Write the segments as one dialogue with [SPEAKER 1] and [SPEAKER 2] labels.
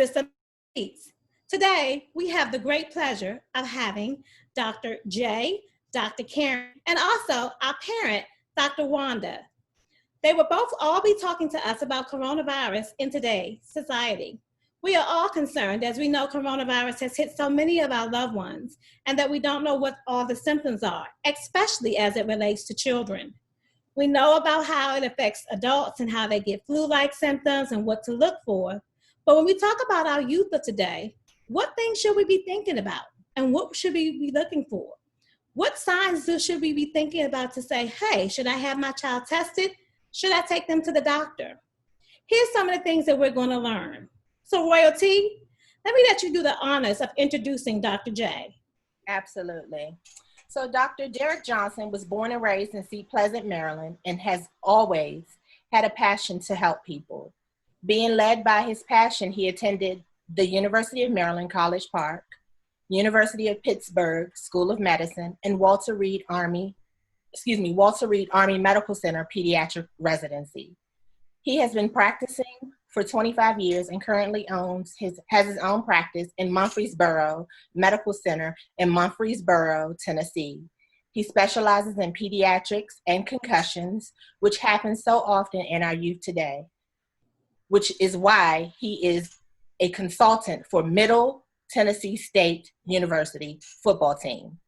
[SPEAKER 1] SistamaticSpeaks. Today, we have the great pleasure of having Dr. J, Dr. Karen, and also our parent, Dr. Wanda. They will both all be talking to us about coronavirus in today's society. We are all concerned as we know coronavirus has hit so many of our loved ones and that we don't know what all the symptoms are, especially as it relates to children. We know about how it affects adults and how they get flu-like symptoms and what to look for. But when we talk about our youth of today, what things should we be thinking about? And what should we be looking for? What signs should we be thinking about to say, hey, should I have my child tested? Should I take them to the doctor? Here's some of the things that we're going to learn. So Royalty, let me let you do the honors of introducing Dr. J.
[SPEAKER 2] Absolutely. So Dr. Derek Johnson was born and raised in Seat Pleasant, Maryland, and has always had a passion to help people. Being led by his passion, he attended the University of Maryland, College Park, University of Pittsburgh School of Medicine, and Walter Reed Army Medical Center Pediatric Residency. He has been practicing for 25 years and currently has his own practice in Murfreesboro Medical Center in Murfreesboro, Tennessee. He specializes in pediatrics and concussions, which happen so often in our youth today, which is why he is a consultant for Middle Tennessee State University football team.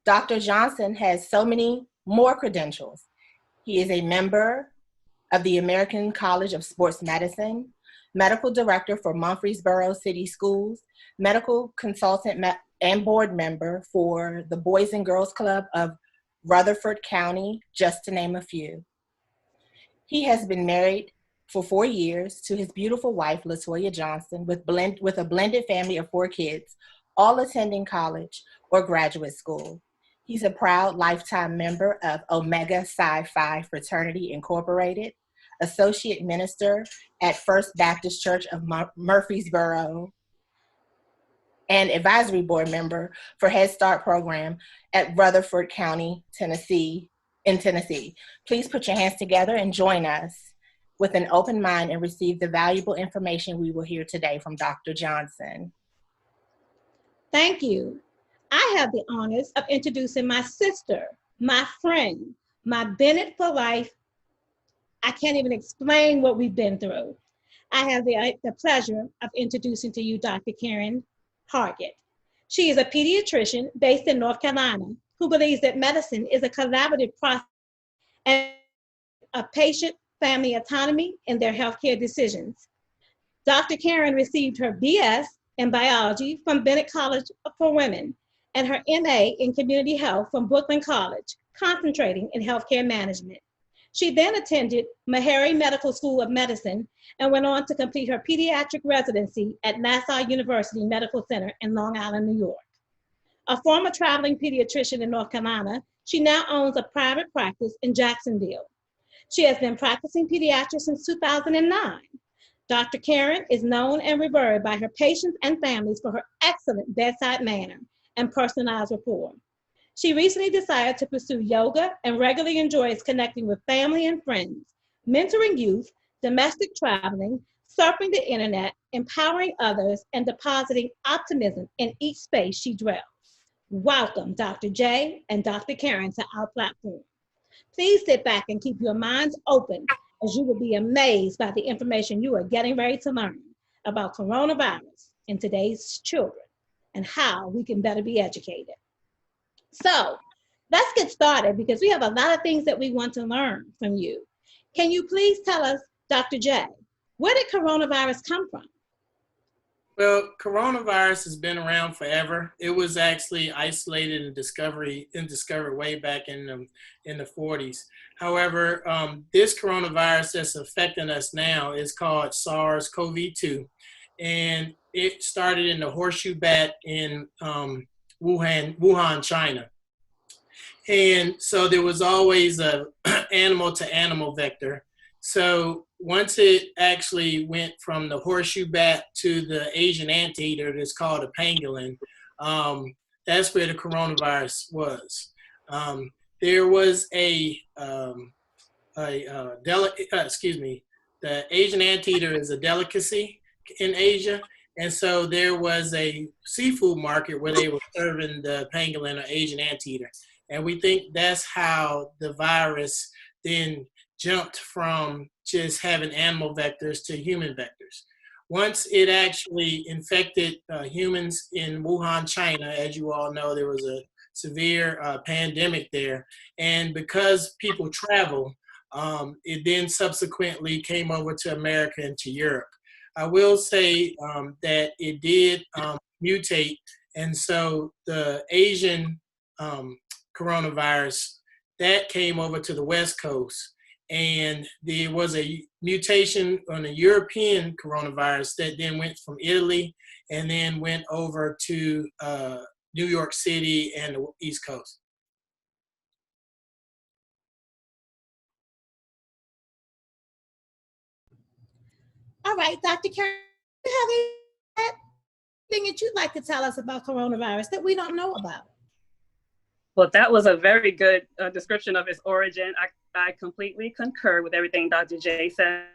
[SPEAKER 2] Dr. Johnson has so many more credentials. He is a member of the American College of Sports Medicine, medical director for Murfreesboro City Schools, medical consultant and board member for the Boys and Girls Club of Rutherford County, just to name a few. He has been married for 4 years to his beautiful wife, Latoya Johnson, with a blended family of 4 kids, all attending college or graduate school. He's a proud lifetime member of Omega Psi Phi Fraternity Incorporated, associate minister at First Baptist Church of Murfreesboro, and advisory board member for Head Start program at Rutherford County, Tennessee. Please put your hands together and join us with an open mind and receive the valuable information we will hear today from Dr. Johnson.
[SPEAKER 1] Thank you. I have the honors of introducing my sister, my friend, my Bennett for life. I can't even explain what we've been through. I have the pleasure of introducing to you Dr. Karen Hargett. She is a pediatrician based in North Carolina who believes that medicine is a collaborative process and a patient family autonomy in their healthcare decisions. Dr. Karen received her BS in biology from Bennett College for Women and her MA in community health from Brooklyn College, concentrating in healthcare management. She then attended Meharry Medical School of Medicine and went on to complete her pediatric residency at Nassau University Medical Center in Long Island, New York. A former traveling pediatrician in North Carolina, she now owns a private practice in Jacksonville. She has been practicing pediatrics since 2009. Dr. Karen is known and revered by her patients and families for her excellent bedside manner and personalized rapport. She recently decided to pursue yoga and regularly enjoys connecting with family and friends, mentoring youth, domestic traveling, surfing the internet, empowering others, and depositing optimism in each space she dwells. Welcome, Dr. J and Dr. Karen, to our platform. Please sit back and keep your minds open as you will be amazed by the information you are getting ready to learn about coronavirus in today's children and how we can better be educated. So let's get started because we have a lot of things that we want to learn from you. Can you please tell us, Dr. J, where did coronavirus come from?
[SPEAKER 3] Well, coronavirus has been around forever. It was actually isolated and discovered way back in the 40s. However, this coronavirus that's affecting us now is called SARS-CoV-2, and it started in the horseshoe bat in Wuhan, China. And so there was always a animal-to-animal vector. So once it actually went from the horseshoe bat to the Asian anteater that's called a pangolin, that's where the coronavirus was. There was the Asian anteater is a delicacy in Asia, And so there was a seafood market where they were serving the pangolin or Asian anteater. And we think that's how the virus then jumped from just having animal vectors to human vectors. Once it actually infected humans in Wuhan, China, as you all know, there was a severe pandemic there. And because people travel, it then subsequently came over to America and to Europe. I will say that it did mutate. And so the Asian coronavirus, that came over to the West Coast. And there was a mutation on a European coronavirus that then went from Italy and then went over to New York City and the East Coast.
[SPEAKER 1] All right, Dr. Karen, do you have anything that you'd like to tell us about coronavirus that we don't know about?
[SPEAKER 4] Well, that was a very good description of its origin. I completely concur with everything Dr. J said.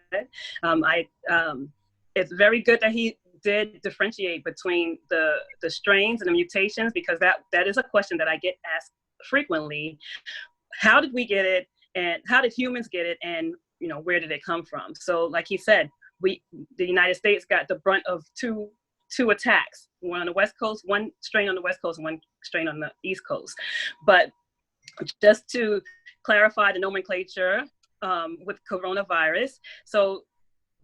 [SPEAKER 4] It's very good that he did differentiate between the strains and the mutations, because that is a question that I get asked frequently. How did we get it, and how did humans get it, and where did it come from? So like he said, the United States got the brunt of two attacks, one on the West Coast, one strain on the West Coast, and one strain on the East Coast. But just to clarify the nomenclature with coronavirus, so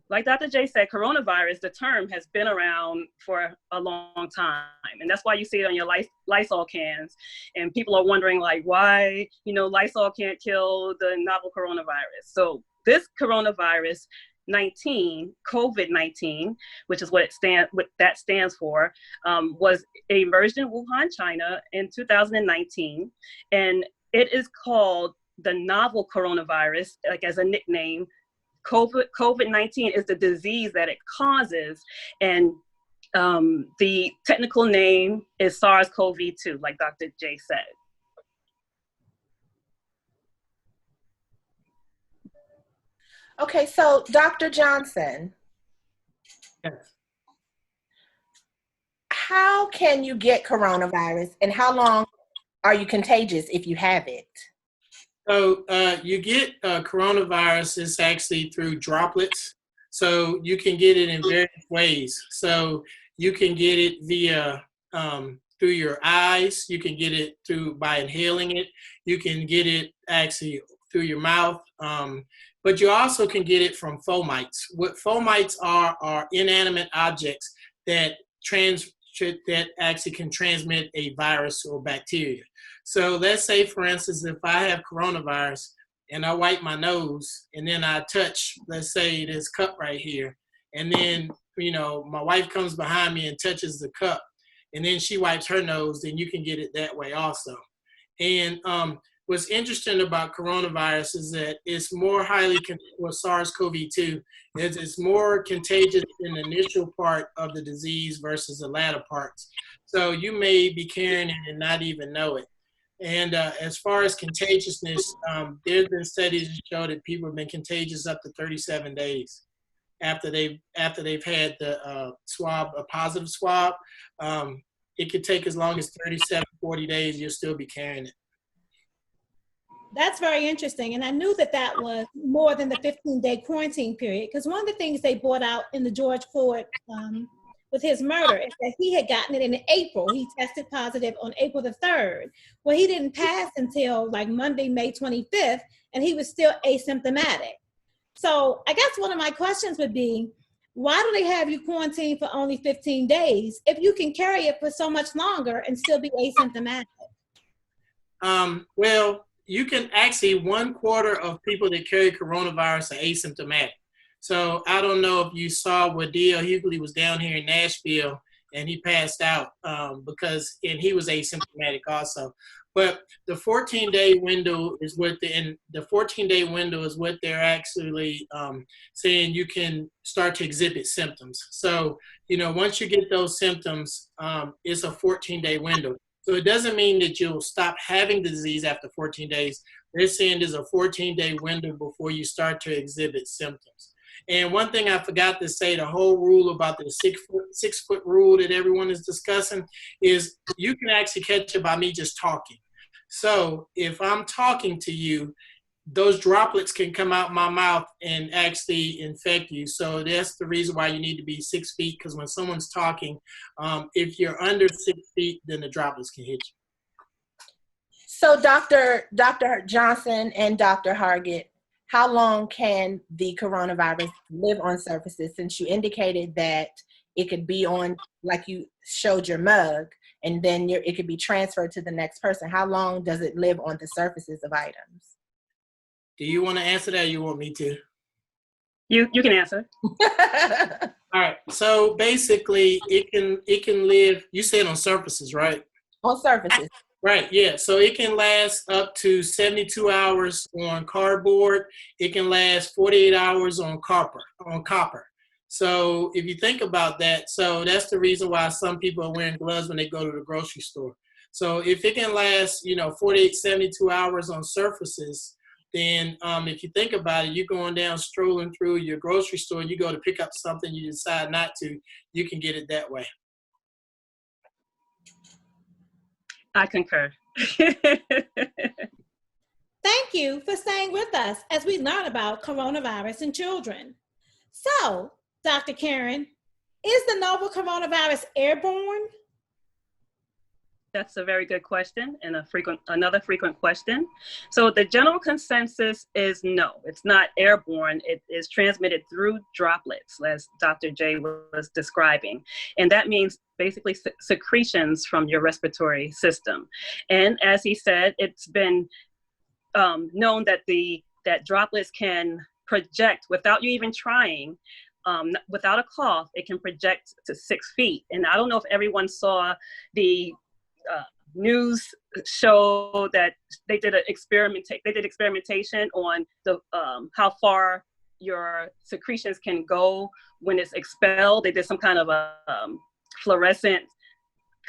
[SPEAKER 4] like Dr. J said, coronavirus, the term has been around for a long time. And that's why you see it on your Lysol cans. And people are wondering, like, why, Lysol can't kill the novel coronavirus. So this coronavirus 19, COVID-19, which is what that stands for, was emerged in Wuhan, China in 2019. And it is called the novel coronavirus, like as a nickname. COVID-19 is the disease that it causes, and the technical name is SARS-CoV-2, like Dr. J said.
[SPEAKER 2] Okay, so Dr. Johnson,
[SPEAKER 3] Yes.
[SPEAKER 2] How can you get coronavirus, and how long are you contagious if you have it?
[SPEAKER 3] So you get coronavirus is actually through droplets. So you can get it in various ways. So you can get it via through your eyes. You can get it by inhaling it. You can get it actually through your mouth. But you also can get it from fomites. What fomites are inanimate objects that actually can transmit a virus or bacteria. So let's say, for instance, if I have coronavirus and I wipe my nose and then I touch, let's say, this cup right here, and then, my wife comes behind me and touches the cup, and then she wipes her nose, then you can get it that way also. And what's interesting about coronavirus is that it's more SARS-CoV-2, it's more contagious in the initial part of the disease versus the latter parts. So you may be carrying it and not even know it. And as far as contagiousness, there's been studies that show that people have been contagious up to 37 days after they've had the a positive swab. It could take as long as 37, 40 days. You'll still be carrying it.
[SPEAKER 1] That's very interesting. And I knew that was more than the 15-day quarantine period, because one of the things they brought out in the George Floyd with his murder is that he had gotten it in April. He tested positive on April the 3rd. Well, he didn't pass until like Monday, May 25th, and he was still asymptomatic. So I guess one of my questions would be, why do they have you quarantined for only 15 days if you can carry it for so much longer and still be asymptomatic?
[SPEAKER 3] Well, you can actually, 1/4 of people that carry coronavirus are asymptomatic. So I don't know if you saw where D.L. Hughley was down here in Nashville and he passed out and he was asymptomatic also. But the 14-day window is what they're actually saying you can start to exhibit symptoms. So, once you get those symptoms, it's a 14-day window. So it doesn't mean that you'll stop having the disease after 14 days. They're saying there's a 14-day window before you start to exhibit symptoms. And one thing I forgot to say, the whole rule about the 6 foot rule that everyone is discussing is you can actually catch it by me just talking. So if I'm talking to you, those droplets can come out my mouth and actually infect you. So that's the reason why you need to be 6 feet, because when someone's talking, if you're under 6 feet, then the droplets can hit you.
[SPEAKER 2] So Dr. Johnson and Dr. Hargett, how long can the coronavirus live on surfaces, since you indicated that it could be on, like you showed your mug, and then it could be transferred to the next person? How long does it live on the surfaces of items?
[SPEAKER 3] Do you want to answer that, or you want me to?
[SPEAKER 4] You can answer.
[SPEAKER 3] All right. So basically, it can live. You said on surfaces, right?
[SPEAKER 2] On surfaces.
[SPEAKER 3] Right. Yeah. So it can last up to 72 hours on cardboard. It can last 48 hours on copper. So if you think about that, so that's the reason why some people are wearing gloves when they go to the grocery store. So if it can last, 48, 72 hours on surfaces, then if you think about it, you're going down, strolling through your grocery store, you go to pick up something, you decide not to, you can get it that way.
[SPEAKER 4] I concur.
[SPEAKER 1] Thank you for staying with us as we learn about coronavirus in children. So, Dr. Karen, is the novel coronavirus airborne?
[SPEAKER 4] That's a very good question, and another frequent question. So the general consensus is no, it's not airborne. It is transmitted through droplets, as Dr. J was describing. And that means basically secretions from your respiratory system. And as he said, it's been known that that droplets can project without you even trying. Without a cough, it can project to 6 feet. And I don't know if everyone saw the news show that they did experimentation on the how far your secretions can go when it's expelled. They did some kind of a fluorescent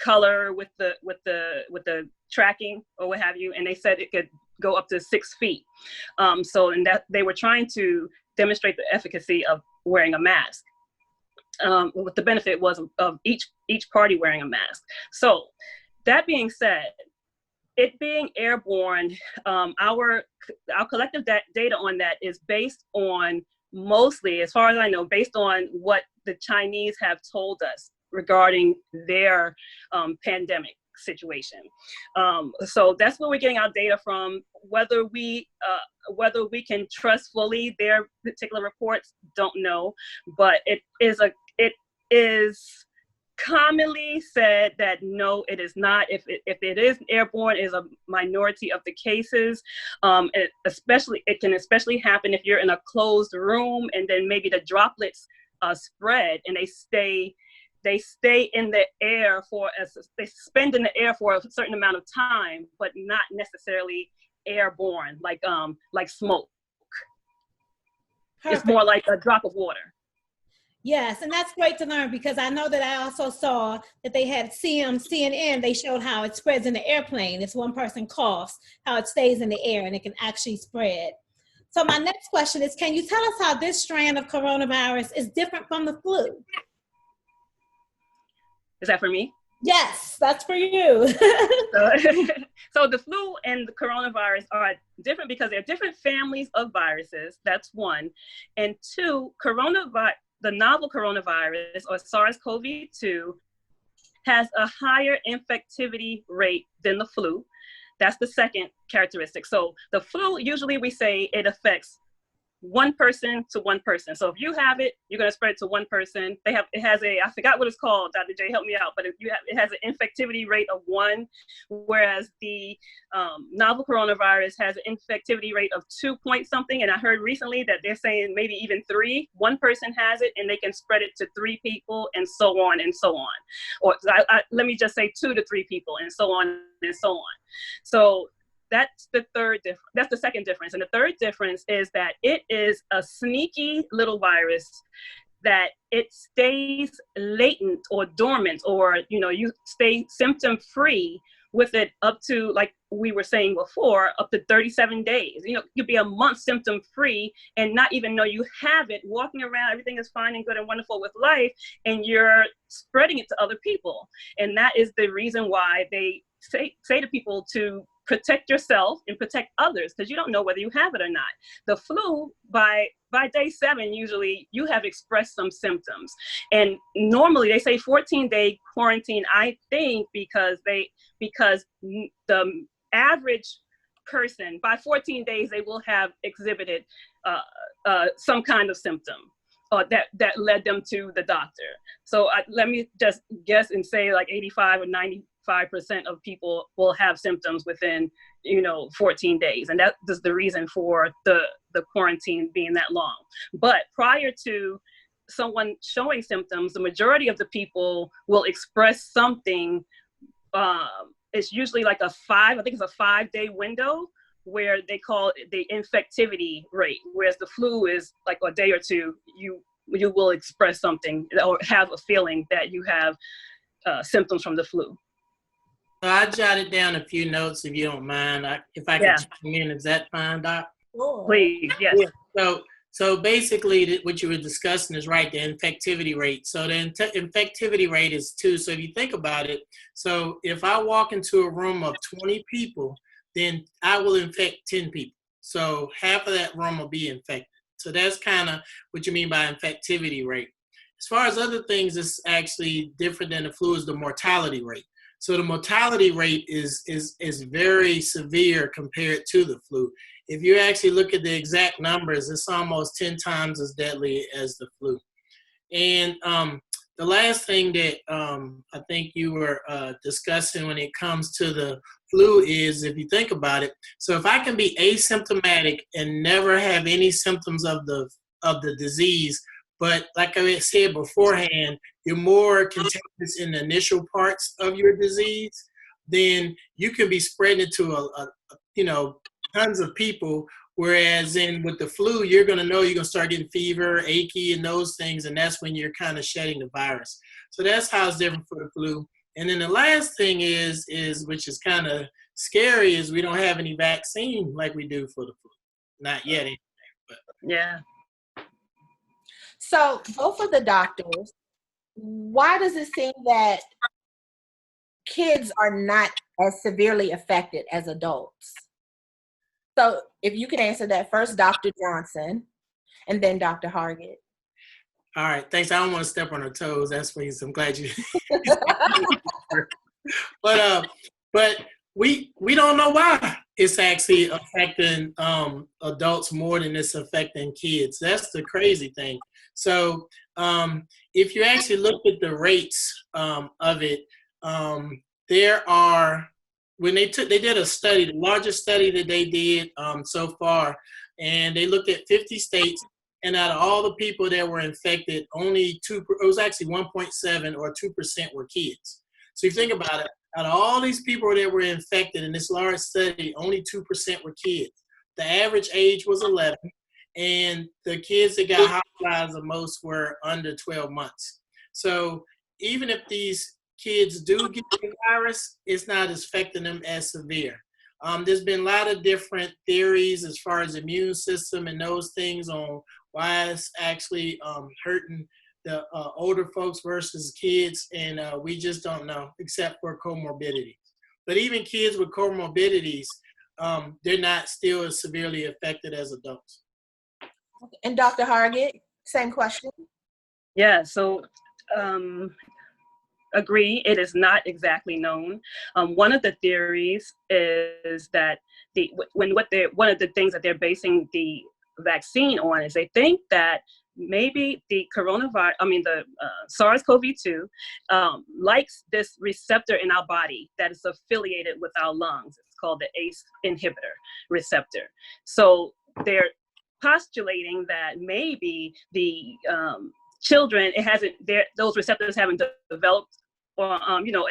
[SPEAKER 4] color with the tracking or what have you, and they said it could go up to 6 feet. So and that they were trying to demonstrate the efficacy of wearing a mask. What the benefit was of each party wearing a mask. So that being said, it being airborne, our collective data on that is based on, mostly, as far as I know, based on what the Chinese have told us regarding their pandemic situation. So that's where we're getting our data from. Whether we can trust fully their particular reports, don't know, but it is commonly said that no, it is not. If it is airborne, it is a minority of the cases. It can especially happen if you're in a closed room, and then maybe the droplets spread and they stay in the air they suspend in the air for a certain amount of time, but not necessarily airborne like smoke. Perfect. It's more like a drop of water.
[SPEAKER 1] Yes, and that's great to learn, because I know that I also saw that they had CNN, they showed how it spreads in the airplane. If one person coughs, how it stays in the air and it can actually spread. So my next question is, can you tell us how this strand of coronavirus is different from the flu?
[SPEAKER 4] Is that for me?
[SPEAKER 1] Yes, that's for you.
[SPEAKER 4] So the flu and the coronavirus are different because they're different families of viruses. That's one. And two, the novel coronavirus, or SARS-CoV-2, has a higher infectivity rate than the flu. That's the second characteristic. So the flu, usually we say it affects one person to one person. So if you have it, you're going to spread it to one person. It has I forgot what it's called, Dr. J, help me out, but it has an infectivity rate of 1, whereas the novel coronavirus has an infectivity rate of 2 point something. And I heard recently that they're saying maybe even 3. One person has it and they can spread it to 3 people, and so on and so on. Or let me just say 2 to 3 people, and so on and so on. So that's the second difference. And the third difference is that it is a sneaky little virus that it stays latent or dormant, or you stay symptom free with it up to, like we were saying before, up to 37 days. You could be a month symptom free and not even know you have it, walking around, everything is fine and good and wonderful with life, and you're spreading it to other people. And that is the reason why they say to people to protect yourself and protect others, because you don't know whether you have it or not. The flu, by day 7, usually you have expressed some symptoms. And normally they say 14-day quarantine, I think, because the average person, by 14 days, they will have exhibited some kind of symptom that led them to the doctor. So let me just guess and say like 85 or 95% of people will have symptoms within 14 days, and that is the reason for the quarantine being that long. But prior to someone showing symptoms, the majority of the people will express something. It's usually like a 5-day window where they call it the infectivity rate, whereas the flu is like a day or two, you will express something or have a feeling that you have symptoms from the flu.
[SPEAKER 3] I jotted down a few notes, if you don't mind. If I can chime in, is that fine, Doc?
[SPEAKER 4] Please, yes.
[SPEAKER 3] Yeah. So basically, what you were discussing is right, the infectivity rate. So the infectivity rate is 2. So if you think about it, so if I walk into a room of 20 people, then I will infect 10 people. So half of that room will be infected. So that's kind of what you mean by infectivity rate. As far as other things, it's actually different than the flu is the mortality rate. So the mortality rate is very severe compared to the flu. If you actually look at the exact numbers, it's almost 10 times as deadly as the flu. And the last thing that I think you were discussing when it comes to the flu is, if you think about it, so if I can be asymptomatic and never have any symptoms of the disease, but like I said beforehand, you're more contagious in the initial parts of your disease, then you can be spreading it to tons of people. Whereas with the flu, you're going to know you're going to start getting fever, achy, and those things, and that's when you're kind of shedding the virus. So that's how it's different for the flu. And then the last thing is which is kind of scary, is we don't have any vaccine like we do for the flu. Not yet, anyway. But.
[SPEAKER 4] Yeah.
[SPEAKER 2] So both of the doctors, why does it seem that kids are not as severely affected as adults? So if you could answer that first, Dr. Johnson, and then Dr. Hargett.
[SPEAKER 3] All right, thanks. I don't want to step on her toes. That's why I'm glad you. But we don't know why it's actually affecting adults more than it's affecting kids. That's the crazy thing. So if you actually look at the rates of it, there are. When they did a study, the largest study that they did so far, and they looked at 50 states, and out of all the people that were infected, only it was actually 1.7 or 2% were kids. So you think about it, out of all these people that were infected in this large study, only 2% were kids. The average age was 11, and the kids that got hospitalized the most were under 12 months. So even if these kids do get the virus, it's not affecting them as severe. There's been a lot of different theories as far as immune system and those things on why it's actually hurting the older folks versus kids, and we just don't know, except for comorbidities. But even kids with comorbidities, they're not still as severely affected as adults.
[SPEAKER 2] And Dr. Hargett, same question.
[SPEAKER 4] Yeah, so agree, it is not exactly known. One of the theories is that one of the things that they're basing the vaccine on is they think that maybe the SARS-CoV-2 likes this receptor in our body that is affiliated with our lungs. It's called the ACE inhibitor receptor. So they're postulating that maybe the children, those receptors haven't developed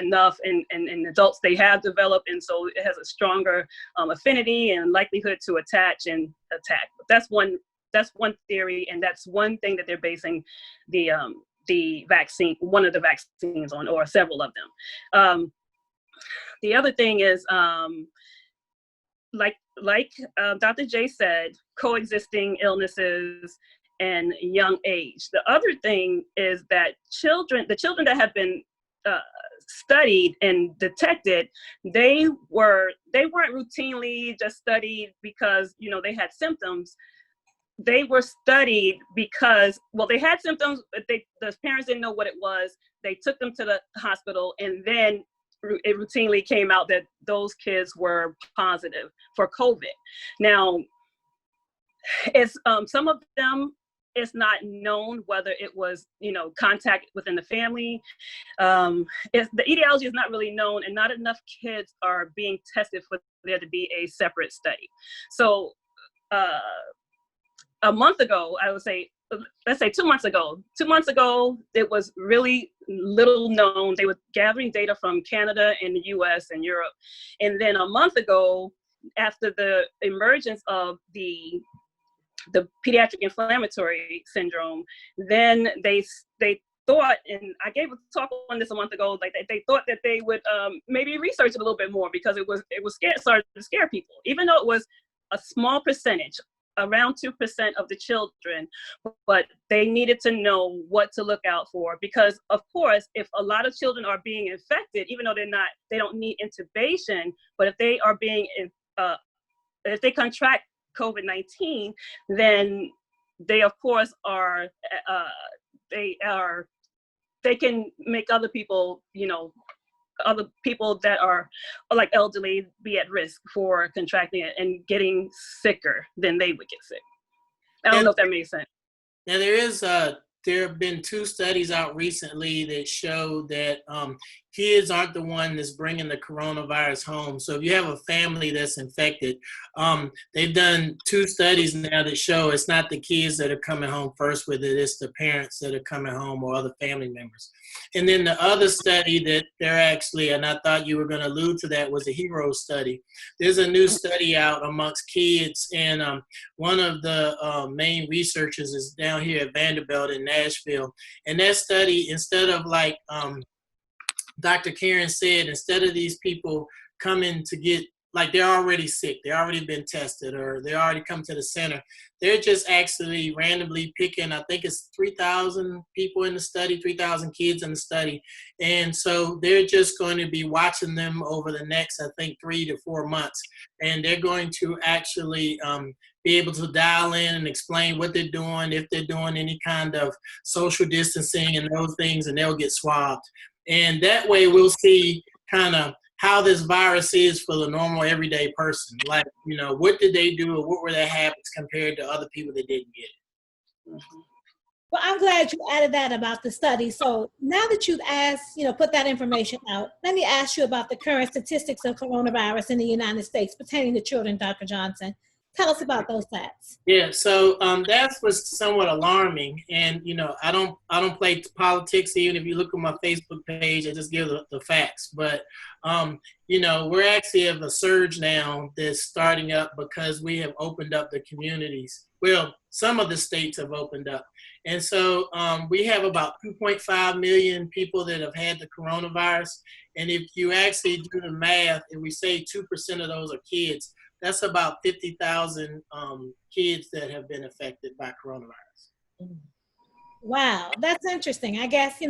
[SPEAKER 4] enough, and adults they have developed, and so it has a stronger affinity and likelihood to attach and attack. But that's one theory, and that's one thing that they're basing the vaccine, one of the vaccines on, or several of them. the other thing is, like Dr. J said, coexisting illnesses and young age. The other thing is that the children that have been studied and detected, they weren't routinely just studied because, you know, they had symptoms. They were studied because, well, they had symptoms, but the parents didn't know what it was. They took them to the hospital, and then it routinely came out that those kids were positive for COVID. Now, it's some of them, it's not known whether it was, you know, contact within the family. The etiology is not really known, and not enough kids are being tested for there to be a separate study. So a month ago, I would say, let's say 2 months ago, it was really little known. They were gathering data from Canada and the US and Europe. And then a month ago, after the emergence of the pediatric inflammatory syndrome, then they thought, and I gave a talk on this a month ago, like they thought that they would maybe research it a little bit more, because it was started to scare people, even though it was a small percentage, around 2% of the children, but they needed to know what to look out for, because of course, if a lot of children are being infected, even though they don't need intubation, but if they are being, if they contract COVID-19, then they of course are, they can make other people, you know, other people that are like elderly be at risk for contracting it and getting sicker than they would get sick. I don't know if that makes sense.
[SPEAKER 3] Now there have been 2 studies out recently that show that kids aren't the one that's bringing the coronavirus home. So if you have a family that's infected, they've done 2 studies now that show it's not the kids that are coming home first with it, it's the parents that are coming home or other family members. And then the other study that they're actually, and I thought you were going to allude to that, was a HERO study. There's a new study out amongst kids, and one of the main researchers is down here at Vanderbilt in Nashville. And that study, instead of like Dr. Karen said, instead of these people coming to get, like they're already sick, they've already been tested, or they already come to the center, they're just actually randomly picking, I think it's 3,000 people in the study, 3,000 kids in the study. And so they're just going to be watching them over the next, I think, 3 to 4 months. And they're going to actually be able to dial in and explain what they're doing, if they're doing any kind of social distancing and those things, and they'll get swabbed. And that way we'll see kind of how this virus is for the normal everyday person. Like, you know, what did they do, or what were their habits compared to other people that didn't get it?
[SPEAKER 1] Mm-hmm. Well, I'm glad you added that about the study. So now that you've asked, put that information out, let me ask you about the current statistics of coronavirus in the United States pertaining to children, Dr. Johnson. Tell us about those stats.
[SPEAKER 3] Yeah, so that was somewhat alarming, and I don't play politics. Even if you look at my Facebook page, I just give the facts. But we're actually have a surge now that's starting up because we have opened up the communities. Well, some of the states have opened up, and so we have about 2.5 million people that have had the coronavirus. And if you actually do the math, and we say 2% of those are kids, that's about 50,000 kids that have been affected by coronavirus.
[SPEAKER 1] Wow, that's interesting. I guess,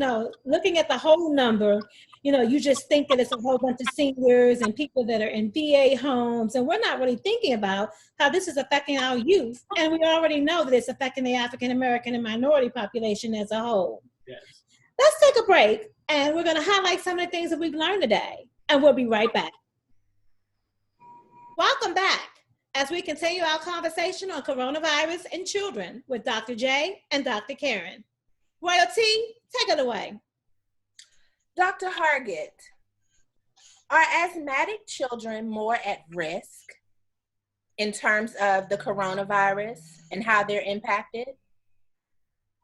[SPEAKER 1] looking at the whole number, you just think that it's a whole bunch of seniors and people that are in VA homes, and we're not really thinking about how this is affecting our youth. And we already know that it's affecting the African American and minority population as a whole.
[SPEAKER 3] Yes.
[SPEAKER 1] Let's take a break, and we're going to highlight some of the things that we've learned today, and we'll be right back. Welcome back as we continue our conversation on coronavirus in children with Dr. J and Dr. Karen. Royalty, take it away.
[SPEAKER 2] Dr. Hargett, are asthmatic children more at risk in terms of the coronavirus and how they're impacted?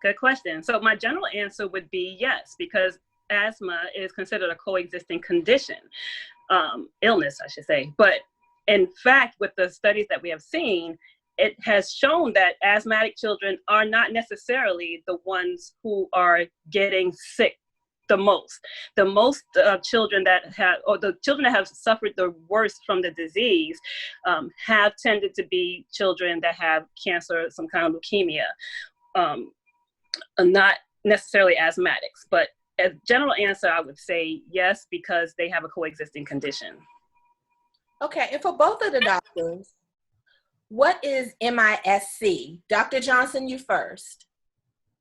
[SPEAKER 4] Good question. So my general answer would be yes, because asthma is considered a coexisting condition, illness, I should say. But in fact, with the studies that we have seen, it has shown that asthmatic children are not necessarily the ones who are getting sick the most. The most children that have, or the children that have suffered the worst from the disease have tended to be children that have cancer, some kind of leukemia, not necessarily asthmatics, but as general answer, I would say yes, because they have a coexisting condition.
[SPEAKER 2] Okay, and for both of the doctors, what is MISC? Dr. Johnson, you first.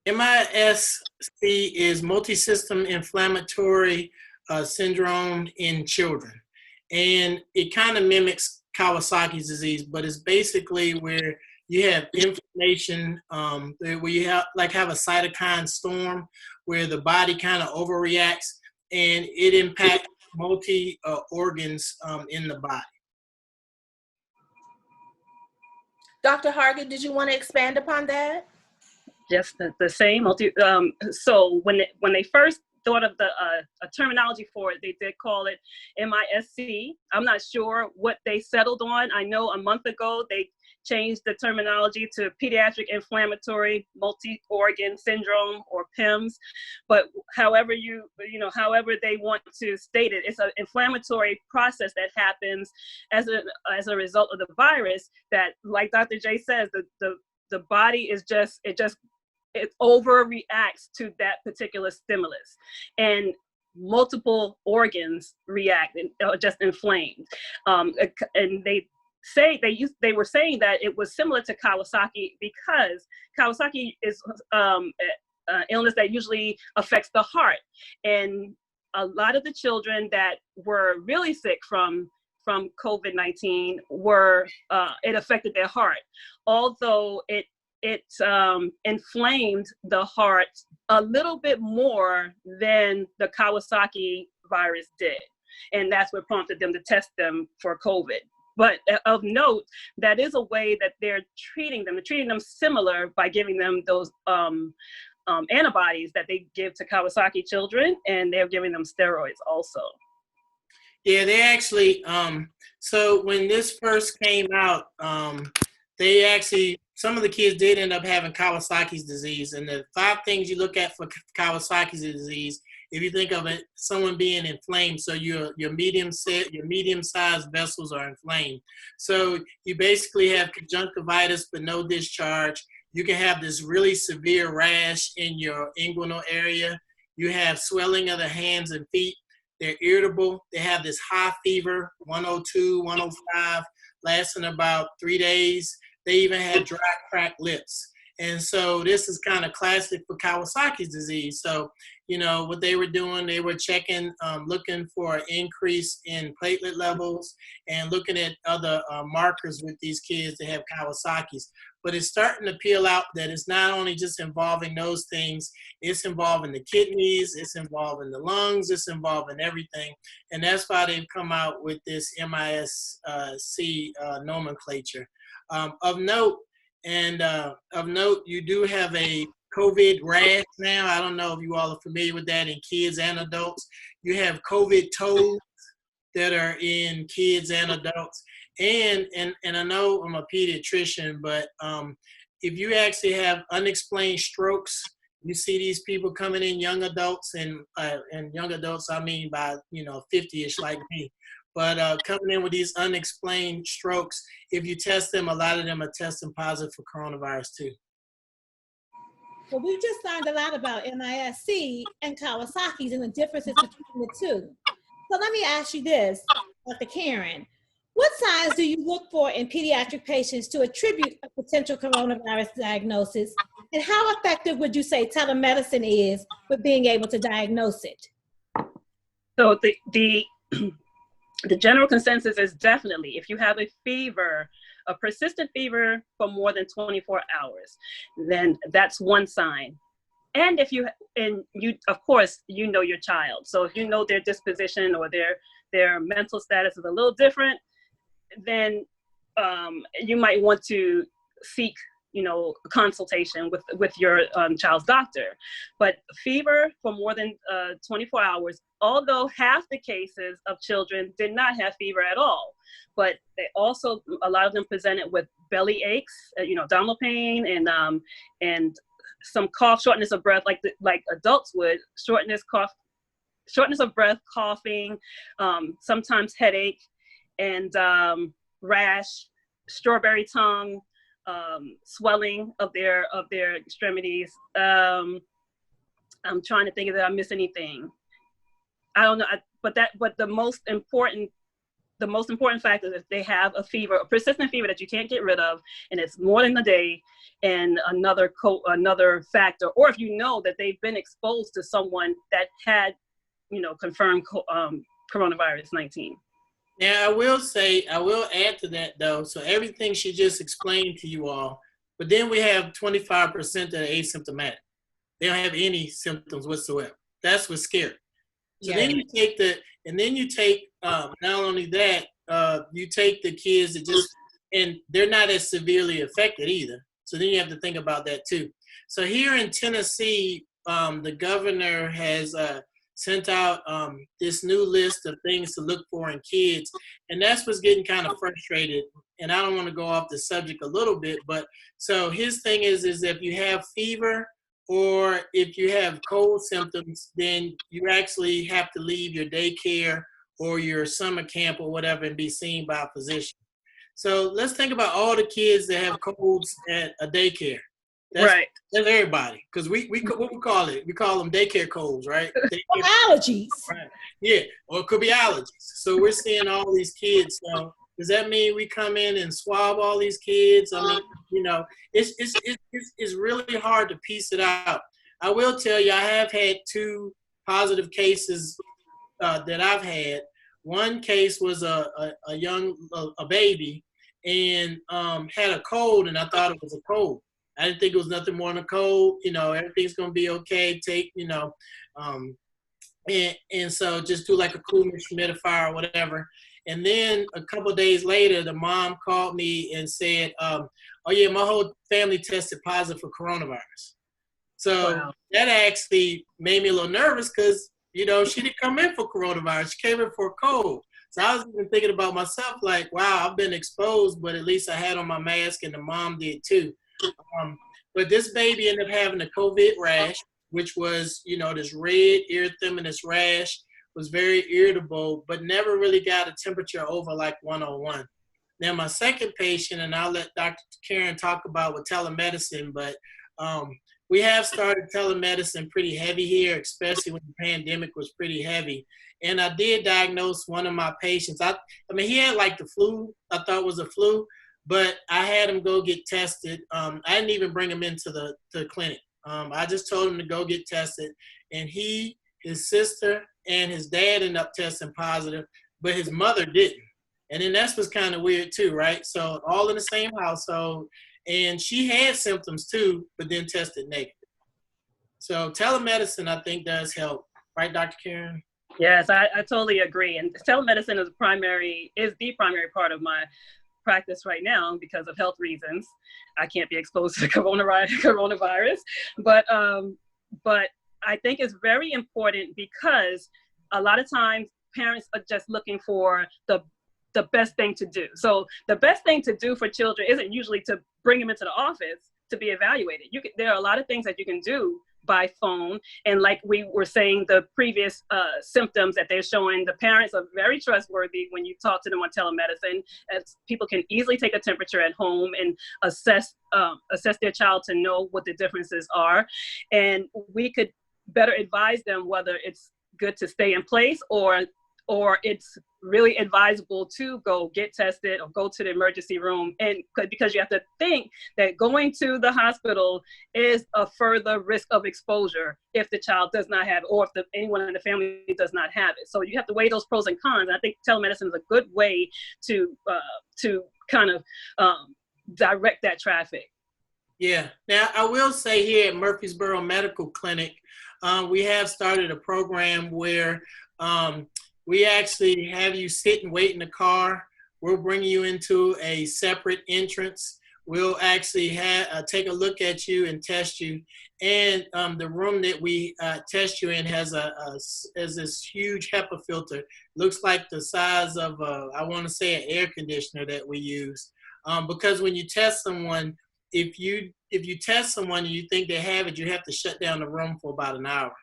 [SPEAKER 3] MISC is multisystem inflammatory syndrome in children. And it kind of mimics Kawasaki's disease, but it's basically where you have inflammation, where you have a cytokine storm where the body kind of overreacts and it impacts multi organs in the body.
[SPEAKER 2] Dr. Hargett, did you want to expand upon that?
[SPEAKER 4] Just the same. So when they first thought of the a terminology for it, they did call it MISC. I'm not sure what they settled on. I know a month ago they changed the terminology to pediatric inflammatory multi-organ syndrome, or PIMS. But however however they want to state it, it's an inflammatory process that happens as a result of the virus that, like Dr. J says, the body is it overreacts to that particular stimulus, and multiple organs react and are just inflamed. And they were saying that it was similar to Kawasaki because Kawasaki is an illness that usually affects the heart, and a lot of the children that were really sick from COVID-19 it affected their heart, although it inflamed the heart a little bit more than the Kawasaki virus did. And that's what prompted them to test them for COVID. But of note, that is a way that they're treating them. They're treating them similar by giving them those antibodies that they give to Kawasaki children, and they're giving them steroids also.
[SPEAKER 3] Yeah, they actually, so when this first came out, some of the kids did end up having Kawasaki's disease. And the 5 things you look at for Kawasaki's disease, if you think of it, someone being inflamed, so your medium-sized vessels are inflamed. So you basically have conjunctivitis but no discharge. You can have this really severe rash in your inguinal area. You have swelling of the hands and feet. They're irritable. They have this high fever, 102, 105, lasting about 3 days. They even had dry, cracked lips. And so this is kind of classic for Kawasaki's disease. So, what they were doing, they were checking, looking for an increase in platelet levels and looking at other markers with these kids that have Kawasaki's. But it's starting to peel out that it's not only just involving those things, it's involving the kidneys, it's involving the lungs, it's involving everything. And that's why they've come out with this MISC nomenclature. Of note, you do have a COVID rash now. I don't know if you all are familiar with that in kids and adults. You have COVID toes that are in kids and adults. And I know I'm a pediatrician, but if you actually have unexplained strokes, you see these people coming in, young adults, and young adults, I mean by 50-ish like me. But coming in with these unexplained strokes, if you test them, a lot of them are testing positive for coronavirus too.
[SPEAKER 1] Well, we just learned a lot about MISC and Kawasaki's and the differences between the two. So let me ask you this, Dr. Karen. What signs do you look for in pediatric patients to attribute a potential coronavirus diagnosis? And how effective would you say telemedicine is with being able to diagnose it?
[SPEAKER 4] So the general consensus is definitely, if you have a fever, a persistent fever for more than 24 hours, then that's one sign. And of course, your child. So if you know their disposition or their mental status is a little different, then you might want to seek consultation with your child's doctor. But fever for more than 24 hours, although half the cases of children did not have fever at all, but they also, a lot of them presented with belly aches, abdominal pain, and some cough, shortness of breath, like adults would, shortness, cough, shortness of breath, coughing, sometimes headache, and rash, strawberry tongue, swelling of their extremities. I'm trying to think if I miss anything. I don't know, but the most important factor is if they have a fever, a persistent fever that you can't get rid of, and it's more than a day, and another factor, or if you know that they've been exposed to someone that had, confirmed coronavirus 19.
[SPEAKER 3] Now, I will add to that though. So everything she just explained to you all, but then we have 25% that are asymptomatic. They don't have any symptoms whatsoever. That's what's scary. So then you take not only that, you take the kids that and they're not as severely affected either. So then you have to think about that too. So here in Tennessee, the governor has sent out this new list of things to look for in kids. And that's what's getting kind of frustrated. And I don't want to go off the subject a little bit, but so his thing is if you have fever, or if you have cold symptoms, then you actually have to leave your daycare or your summer camp or whatever and be seen by a physician. So let's think about all the kids that have colds at a daycare. That's everybody. Because what we call it? We call them daycare colds, right?
[SPEAKER 1] Or allergies.
[SPEAKER 3] Right. Yeah, or it could be allergies. So we're seeing all these kids. So does that mean we come in and swab all these kids? I mean, it's really hard to piece it out. I will tell you, I have had 2 positive cases that I've had. One case was a baby, and had a cold, and I thought it was a cold. I didn't think it was nothing more than a cold. Everything's gonna be okay. And so just do like a cooler humidifier or whatever. And then a couple of days later, the mom called me and said, oh yeah, my whole family tested positive for coronavirus. So that actually made me a little nervous because, she didn't come in for coronavirus. She came in for a cold. So I was even thinking about myself like, wow, I've been exposed, but at least I had on my mask and the mom did too. But this baby ended up having a COVID rash, which was, this red erythematous rash. Was very irritable, but never really got a temperature over like 101. Now, my second patient, and I'll let Dr. Karen talk about with telemedicine, but we have started telemedicine pretty heavy here, especially when the pandemic was pretty heavy. And I did diagnose one of my patients. I mean, he had like the flu, I thought it was a flu, but I had him go get tested. I didn't even bring him into the clinic. I just told him to go get tested, and his sister, and his dad ended up testing positive, but his mother didn't. And then that's what's kind of weird too, right? So all in the same household, and she had symptoms too, but then tested negative. So telemedicine, I think, does help, right, Dr. Karen?
[SPEAKER 4] Yes, I totally agree. And telemedicine is the primary part of my practice right now because of health reasons. I can't be exposed to coronavirus, but I think it's very important because a lot of times parents are just looking for the best thing to do. So the best thing to do for children isn't usually to bring them into the office to be evaluated. There are a lot of things that you can do by phone. And like we were saying, the previous symptoms that they're showing, the parents are very trustworthy when you talk to them on telemedicine, as people can easily take a temperature at home and assess their child to know what the differences are. And we could better advise them whether it's good to stay in place or it's really advisable to go get tested or go to the emergency room. And because you have to think that going to the hospital is a further risk of exposure if the child does not have it, or if anyone in the family does not have it. So you have to weigh those pros and cons. And I think telemedicine is a good way to kind of direct that traffic.
[SPEAKER 3] Yeah. Now, I will say here at Murfreesboro Medical Clinic, we have started a program where we actually have you sit and wait in the car. We'll bring you into a separate entrance. We'll actually take a look at you and test you. And the room that we test you in has this huge HEPA filter. Looks like the size of, I want to say, an air conditioner that we use. Because when you test someone, if you test someone and you think they have it, you have to shut down the room for about an hour.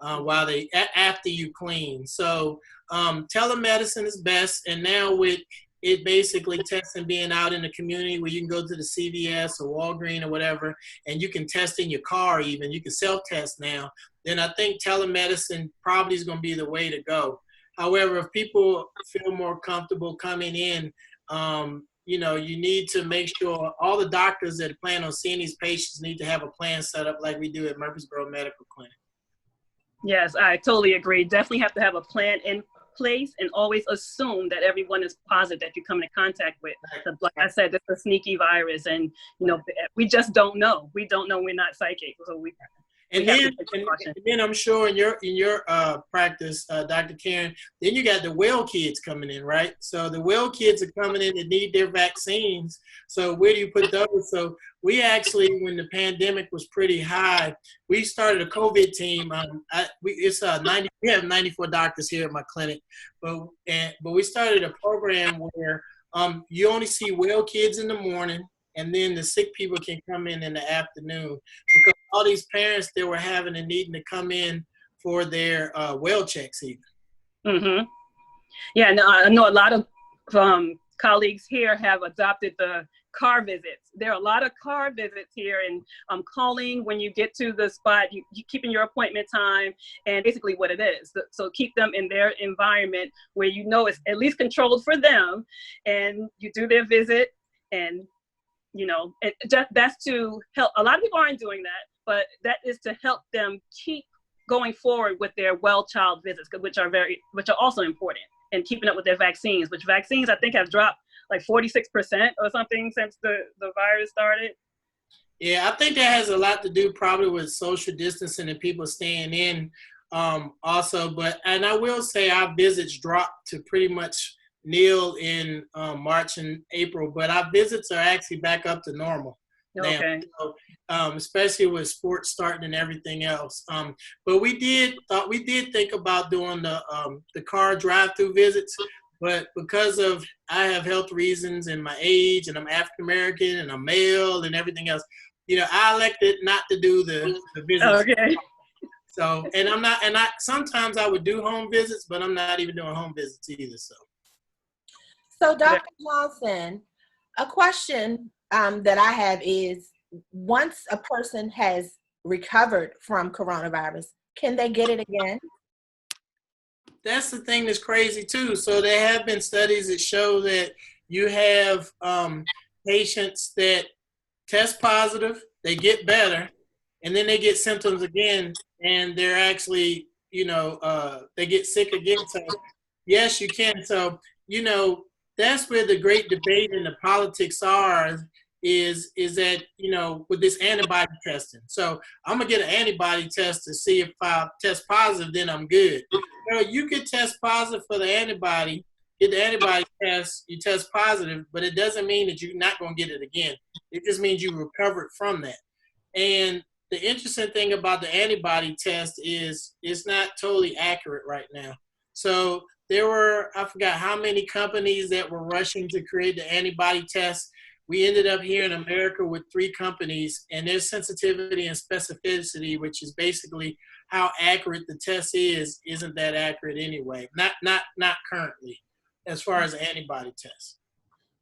[SPEAKER 3] after you clean. So telemedicine is best, and now with it basically testing being out in the community where you can go to the CVS or Walgreens or whatever, and you can test in your car even. You can self-test now. Then I think telemedicine probably is going to be the way to go. However, if people feel more comfortable coming in, you know, you need to make sure all the doctors that plan on seeing these patients need to have a plan set up like we do at Murfreesboro Medical Clinic.
[SPEAKER 4] Yes, I totally agree. Definitely have to have a plan in place and always assume that everyone is positive that you come into contact with. Like I said, it's a sneaky virus, and you know, we just don't know. We don't know. We're not psychic, so
[SPEAKER 3] and then I'm sure in your practice, Dr. Karen, then you got the well kids coming in, right? So the well kids are coming in that need their vaccines. So where do you put those? So we actually, when the pandemic was pretty high, we started a COVID team. We have 94 doctors here at my clinic, but we started a program where you only see well kids in the morning, and then the sick people can come in the afternoon, because all these parents that were having and needing to come in for their well checks even.
[SPEAKER 4] Mm-hmm. Yeah, no, I know a lot of colleagues here have adopted the car visits. There are a lot of car visits here, and calling when you get to the spot, you keeping your appointment time, and basically what it is. So keep them in their environment where you know it's at least controlled for them, and you do their visit, and you know, that's to help. A lot of people aren't doing that, but that is to help them keep going forward with their well child visits, which are also important, and keeping up with their vaccines, which vaccines I think have dropped like 46% or something since the virus started.
[SPEAKER 3] Yeah, I think that has a lot to do probably with social distancing and people staying in also. And I will say our visits dropped to pretty much nil in March and April, but our visits are actually back up to normal now. So, especially with sports starting and everything else. But we did think about doing the car drive-through visits, but because of I have health reasons and my age, and I'm African American and I'm male and everything else, you know, I elected not to do the visits.
[SPEAKER 4] Okay.
[SPEAKER 3] So, and sometimes I would do home visits, but I'm not even doing home visits either.
[SPEAKER 2] So Dr. Johnson, a question that I have is, once a person has recovered from coronavirus, can they get it again?
[SPEAKER 3] That's the thing that's crazy too. So there have been studies that show that you have patients that test positive, they get better, and then they get symptoms again, and they're actually, you know, they get sick again. So yes, you can. So, you know, that's where the great debate in the politics is that, you know, with this antibody testing. So I'm gonna get an antibody test to see if I test positive, then I'm good. You could test positive for the antibody, get the antibody test, you test positive, but it doesn't mean that you're not gonna get it again. It just means you recovered from that. And the interesting thing about the antibody test is it's not totally accurate right now. So there were, I forgot how many companies that were rushing to create the antibody test. We ended up here in America with 3 companies, and their sensitivity and specificity, which is basically how accurate the test is, isn't that accurate anyway. Not currently, as far as the antibody test.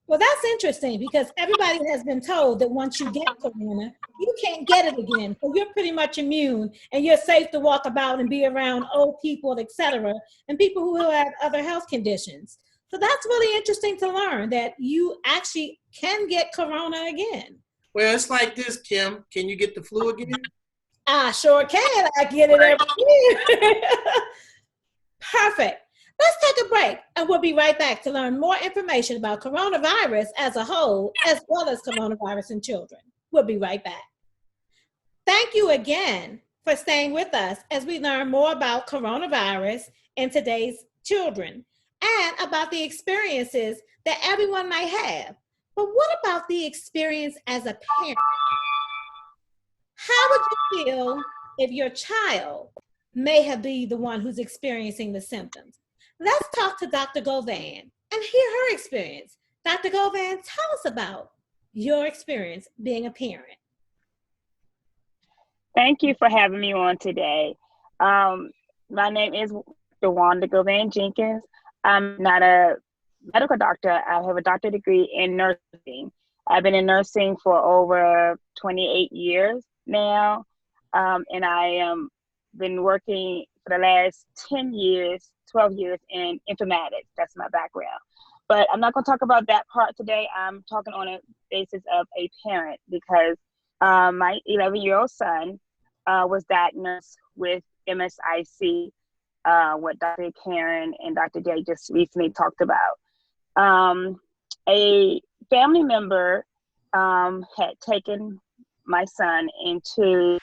[SPEAKER 1] Well, that's interesting, because everybody has been told that once you get corona, you can't get it again. So you're pretty much immune, and you're safe to walk about and be around old people, etc., and people who have other health conditions. So that's really interesting to learn, that you actually can get corona again.
[SPEAKER 3] Well, it's like this, Kim. Can you get the flu again?
[SPEAKER 1] I sure can. I get it every year. Perfect. Let's take a break, and we'll be right back to learn more information about coronavirus as a whole, as well as coronavirus in children. We'll be right back. Thank you again for staying with us as we learn more about coronavirus in today's children, and about the experiences that everyone might have. But what about the experience as a parent? How would you feel if your child may have been the one who's experiencing the symptoms? Let's talk to Dr. Govan and hear her experience. Dr. Govan, tell us about your experience being a parent.
[SPEAKER 5] Thank you for having me on today. My name is Wanda GOVAN Jenkins. I'm not a medical doctor. I have a doctorate degree in nursing. I've been in nursing for over 28 years now, and I am been working for the last 10 years, 12 years in informatics. That's my background. But I'm not going to talk about that part today. I'm talking on a basis of a parent because my 11-year-old son was diagnosed with MSIC, what Dr. Karen and Dr. J just recently talked about. A family member had taken my son into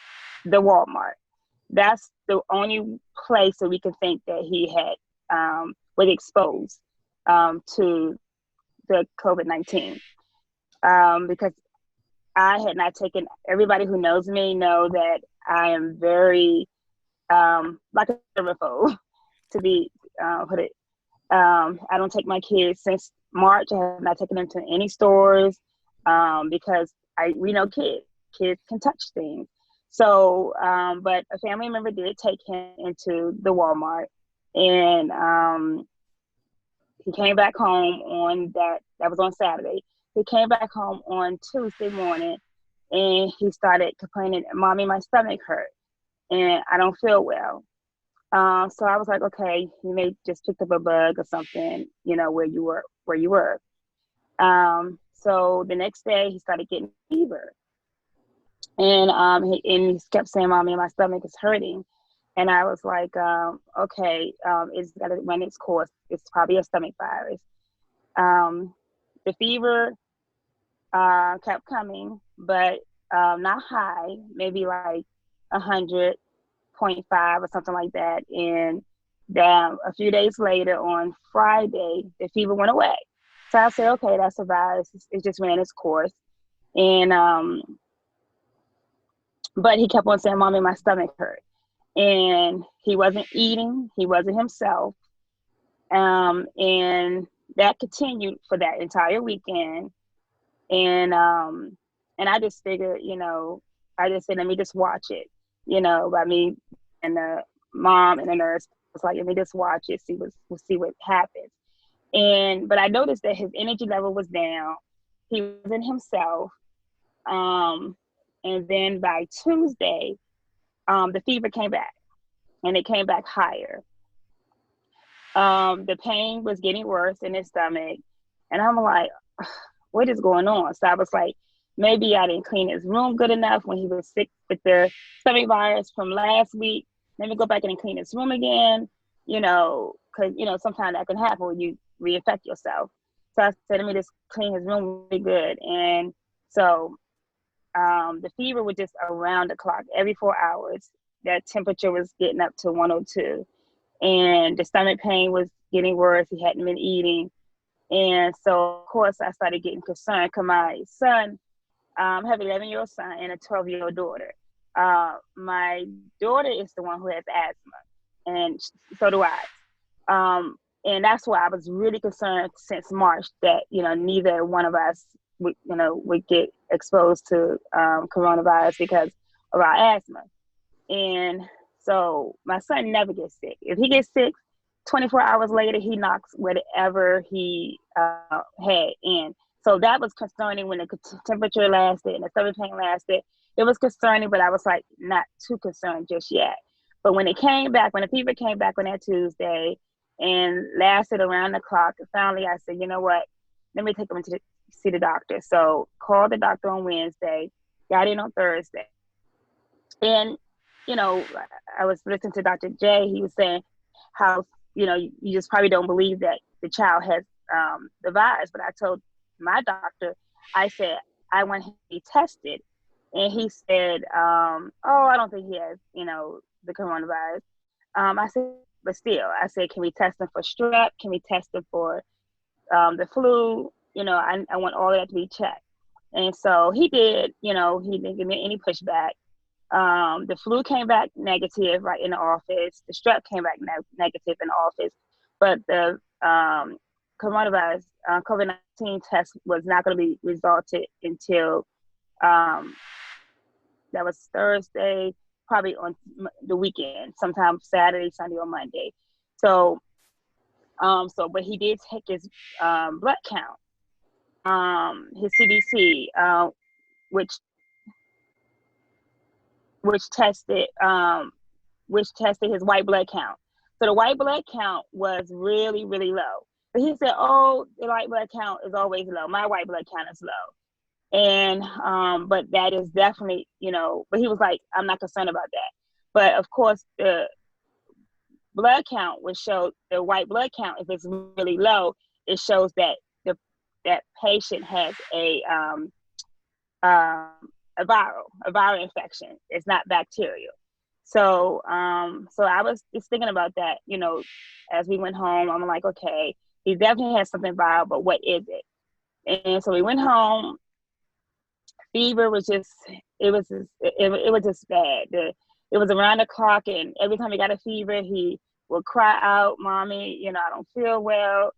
[SPEAKER 5] the Walmart. That's the only place that we can think that he had was exposed to the COVID-19 because I had not taken. Everybody who knows me know that I am very like a germaphobe, to be put it. I don't take my kids since March. I have not taken them to any stores because we know kids can touch things. So, but a family member did take him into the Walmart, and he came back home on that was on Saturday. He came back home on Tuesday morning, and he started complaining, "Mommy, my stomach hurt, and I don't feel well." So I was like, okay, you may just picked up a bug or something, where you were. So the next day he started getting fever, and he kept saying, "Mommy, my stomach is hurting," and I was like, okay, it's got to run its course. It's probably a stomach virus. The fever kept coming, but not high, maybe like 100.5 or something like that. And then a few days later, on Friday, the fever went away. So I said, okay, that's a virus. It just ran its course. And but he kept on saying, "Mommy, my stomach hurt," and he wasn't eating. He wasn't himself. And that continued for that entire weekend. And I just figured, I just said, let me just watch it, by me and the mom and the nurse was like, let me just watch it, we'll see what happens. But I noticed that his energy level was down. He wasn't himself. And then by Tuesday, the fever came back, and it came back higher. The pain was getting worse in his stomach, and I'm like, what is going on? So I was like, maybe I didn't clean his room good enough when he was sick with the stomach virus from last week. Let me go back in and clean his room again, because, sometimes that can happen when you reinfect yourself. So I said, let me just clean his room really good. And so the fever was just around the clock. Every 4 hours, that temperature was getting up to 102. And the stomach pain was getting worse. He hadn't been eating. And so, of course, I started getting concerned because my son, I have an 11-year-old son and a 12-year-old daughter. My daughter is the one who has asthma, and so do I. And that's why I was really concerned since March that, neither one of us would get exposed to coronavirus because of our asthma. And so my son never gets sick. If he gets sick, 24 hours later, he knocks whatever he had in. So that was concerning when the temperature lasted and the stomach pain lasted. It was concerning, but I was like not too concerned just yet. But when it came back, when the fever came back on that Tuesday and lasted around the clock, finally I said, you know what? Let me take him to see the doctor. So called the doctor on Wednesday, got in on Thursday. And, I was listening to Dr. J. He was saying how, you just probably don't believe that the child has the virus. But I told my doctor, I said, I want him to be tested. And he said, oh, I don't think he has, the coronavirus. I said, but still, I said, can we test him for strep? Can we test him for the flu? I want all of that to be checked. And so he did, he didn't give me any pushback. The flu came back negative right in the office. The strep came back negative in the office. But the coronavirus, COVID-19 test was not going to be resulted until that was Thursday. probably on the weekend, sometime Saturday, Sunday, or Monday. So, but he did take his blood count, his CBC, which tested his white blood count. So the white blood count was really, really low. But he said, "Oh, the white blood count is always low. My white blood count is low." And but that is definitely, but he was like, "I'm not concerned about that." But of course, the blood count would show, the white blood count, if it's really low, it shows that that patient has a viral infection. It's not bacterial. So so I was just thinking about that, as we went home. I'm like, okay, he definitely has something viral, but what is it? And so we went home. Fever was just, it was just bad. It was around the clock, and every time he got a fever, he would cry out, "Mommy, I don't feel well."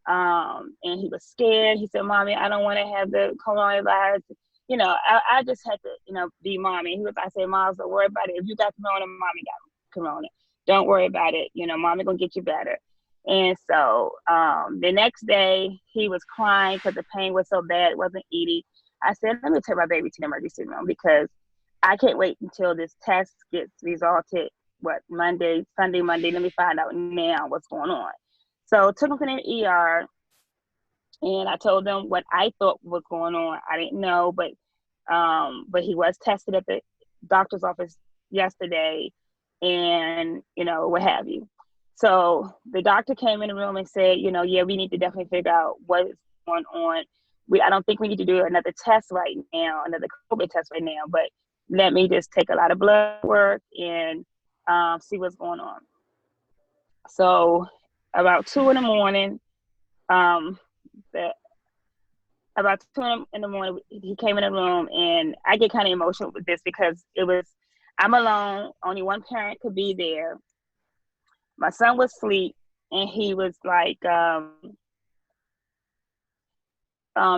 [SPEAKER 5] And he was scared. He said, "Mommy, I don't want to have the coronavirus." I just had to, be mommy. I said, "Mom, don't worry about it. If you got corona, mommy got corona. Don't worry about it. Mommy gonna get you better." And so the next day he was crying because the pain was so bad, it wasn't eating. I said, "Let me take my baby to the emergency room, because I can't wait until this test gets resulted. Sunday, Monday. Let me find out now what's going on." So took him to the ER. And I told them what I thought was going on. I didn't know, but he was tested at the doctor's office yesterday, and what have you. So the doctor came in the room and said, "Yeah, we need to definitely figure out what is going on. I don't think we need to do another test right now, another COVID test right now, but let me just take a lot of blood work and see what's going on." So about 2 in the morning, about 2 in the morning, he came in the room, and I get kind of emotional with this because I'm alone. Only one parent could be there. My son was asleep, and he was like,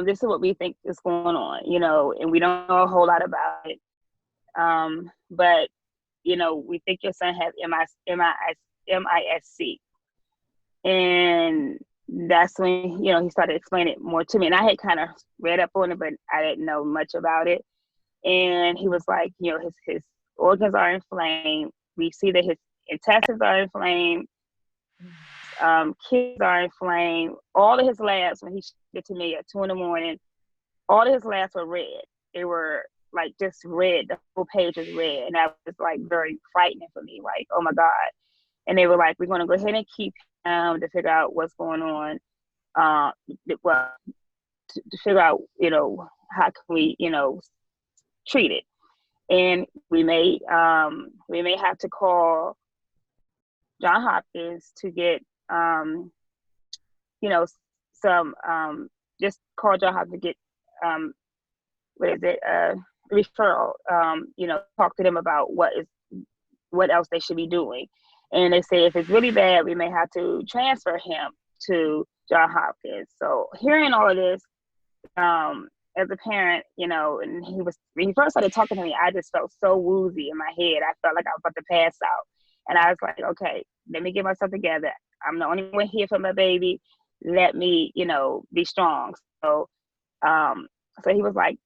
[SPEAKER 5] "This is what we think is going on, and we don't know a whole lot about it. But, we think your son has MISC. And that's when, he started explaining it more to me. And I had kind of read up on it, but I didn't know much about it. And he was like, his organs are inflamed. We see that his intestines are inflamed. Kidneys are inflamed. All of his labs, when he showed it to me at 2 in the morning, all of his labs were red. They were like just red. The whole page was red. And that was like very frightening for me. Like, oh my God. And they were like, "We're going to go ahead and keep him to figure out what's going on. To figure out, how can we, treat it." And we may have to call John Hopkins to get, some, just call John Hopkins to get, referral, talk to them about what else they should be doing. And they say if it's really bad, we may have to transfer him to John Hopkins. So hearing all of this, as a parent, and when he first started talking to me, I just felt so woozy in my head. I felt like I was about to pass out. And I was like, okay, let me get myself together. I'm the only one here for my baby. Let me, be strong. So, so he was like,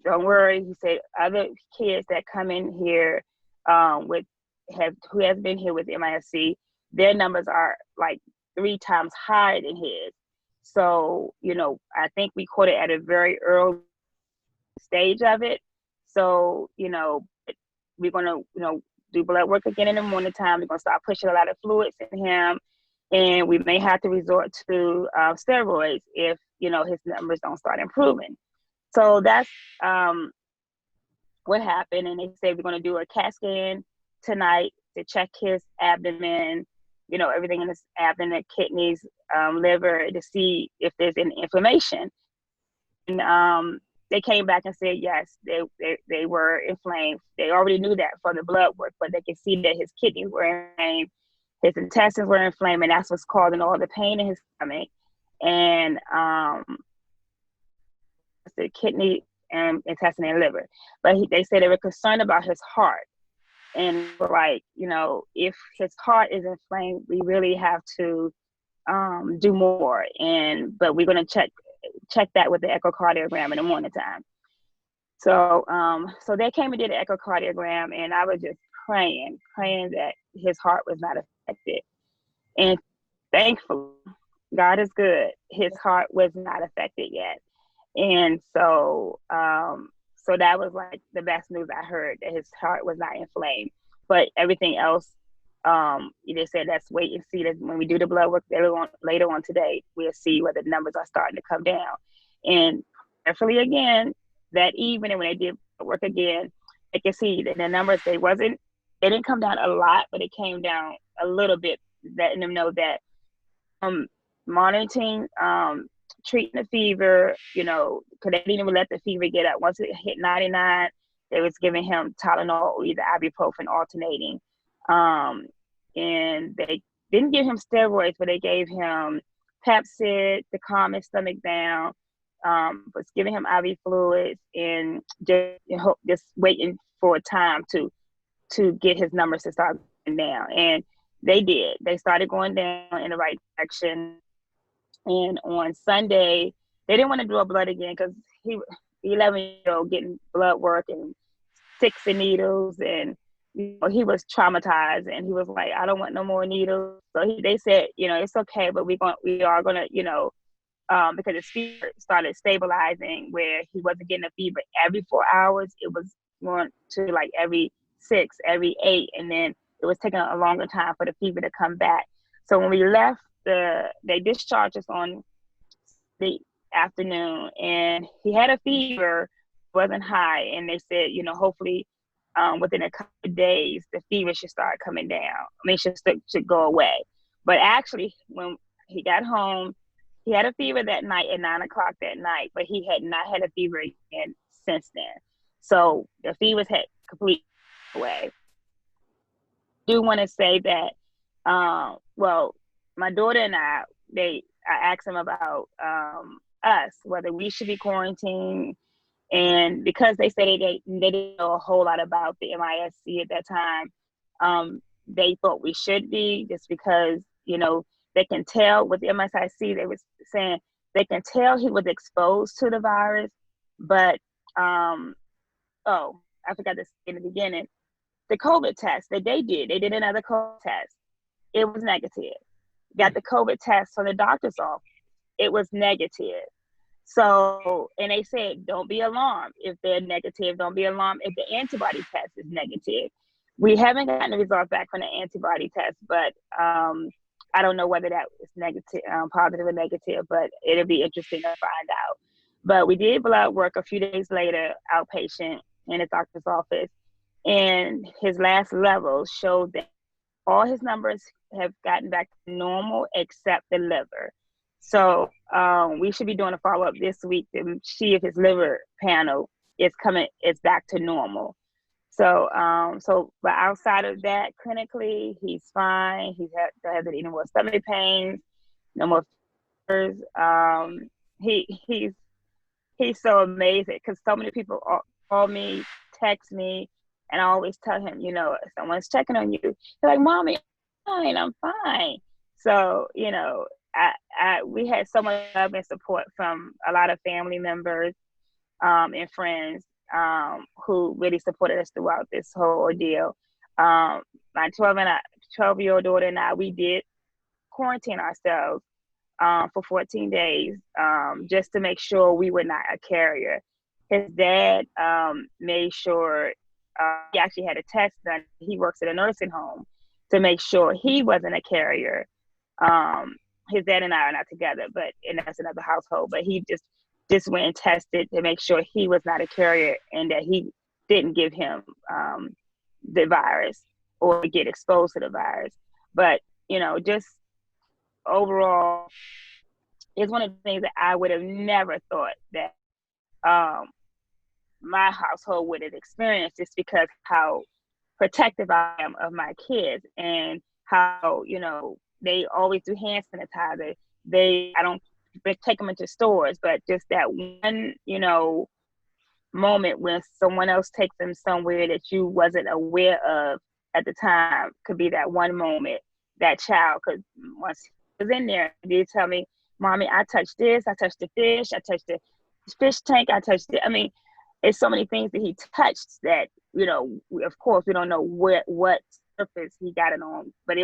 [SPEAKER 5] don't worry. He said other kids that come in here who has been here with MISC, their numbers are like 3 times higher than his. So, I think we caught it at a very early stage of it. So, we're going to, do blood work again in the morning time. We're going to start pushing a lot of fluids in him. And we may have to resort to steroids if, his numbers don't start improving. So that's what happened. And they said we're going to do a CAT scan tonight to check his abdomen, everything in his abdomen, kidneys, liver, to see if there's any inflammation. And they came back and said, yes, they were inflamed. They already knew that from the blood work, but they could see that his kidneys were inflamed, his intestines were inflamed, and that's what's causing all the pain in his stomach. And the kidney and testing their liver. But they said they were concerned about his heart. And like, you know, if his heart is inflamed, we really have to do more. But we're going to check that with the echocardiogram in the morning time. So so they came and did an echocardiogram, and I was just praying that his heart was not affected. And thankfully, God is good, his heart was not affected yet. And so so that was like the best news I heard, that his heart was not inflamed. But everything else, they said let's wait and see. That when we do the blood work later on today, we'll see whether the numbers are starting to come down. And carefully again, that evening when they did work again, I can see that the numbers, they didn't come down a lot, but it came down a little bit, letting them know that monitoring, treating the fever, you know, because they didn't even let the fever get up. Once it hit 99, they was giving him Tylenol or either ibuprofen alternating. And they didn't give him steroids, but they gave him Pepsid to calm his stomach down. Was giving him IV fluids and just waiting for time to get his numbers to start going down. And they did. They started going down in the right direction. And on Sunday, they didn't want to do a blood again because he 11-year-old getting blood work and sticks and needles, and you know, he was traumatized, and he was like, I don't want no more needles. So they said, you know, it's okay, but we are gonna, you know, because his fever started stabilizing, where he wasn't getting a fever every 4 hours. It was going to like every 6, every 8, and then it was taking a longer time for the fever to come back. So when we left, they discharged us on the afternoon, and he had a fever, wasn't high, and they said, you know, hopefully within a couple of days the fever should start coming down. I mean, should go away. But actually, when he got home, he had a fever that night at 9 o'clock that night, but he had not had a fever again since then. So the fevers had completely away. I do want to say that, well, my daughter and I asked him about us, whether we should be quarantined. And because they said they didn't know a whole lot about the MISC at that time, they thought we should be, just because, you know, they can tell with the MSIC, they was saying they can tell he was exposed to the virus. But, I forgot to say in the beginning, the COVID test that they did another COVID test. It was negative. Got the COVID test from the doctor's office. It was negative. So, and they said, don't be alarmed if they're negative. Don't be alarmed if the antibody test is negative. We haven't gotten the results back from the antibody test, but I don't know whether that was negative, positive or negative, but it'll be interesting to find out. But we did blood work a few days later, outpatient in the doctor's office, and his last level showed that all his numbers have gotten back to normal except the liver. So we should be doing a follow-up this week to see if his liver panel is back to normal. So, but outside of that, clinically, he's fine. He hasn't any more stomach pains, no more fevers. He's so amazing, because so many people call me, text me, and I always tell him, you know, someone's checking on you. They're like, Mommy, I'm fine. So, you know, we had so much love and support from a lot of family members and friends who really supported us throughout this whole ordeal. My 12-year-old daughter and I, we did quarantine ourselves for 14 days just to make sure we were not a carrier. His dad made sure he actually had a test done. He works at a nursing home to make sure he wasn't a carrier. His dad and I are not together, and that's another household, but he just went and tested to make sure he was not a carrier and that he didn't give him the virus or get exposed to the virus. But, you know, just overall, it's one of the things that I would have never thought that my household would have experienced, just because how protective I am of my kids, and how, you know, they always do hand sanitizer. I don't take them into stores, but just that one, you know, moment when someone else takes them somewhere that you wasn't aware of at the time. Could be that one moment that child could, once he was in there, they tell me, Mommy, I touched this, I touched the fish, I touched the fish tank, I touched it. I mean, it's so many things that he touched that, you know, of course we don't know what surface he got it on, but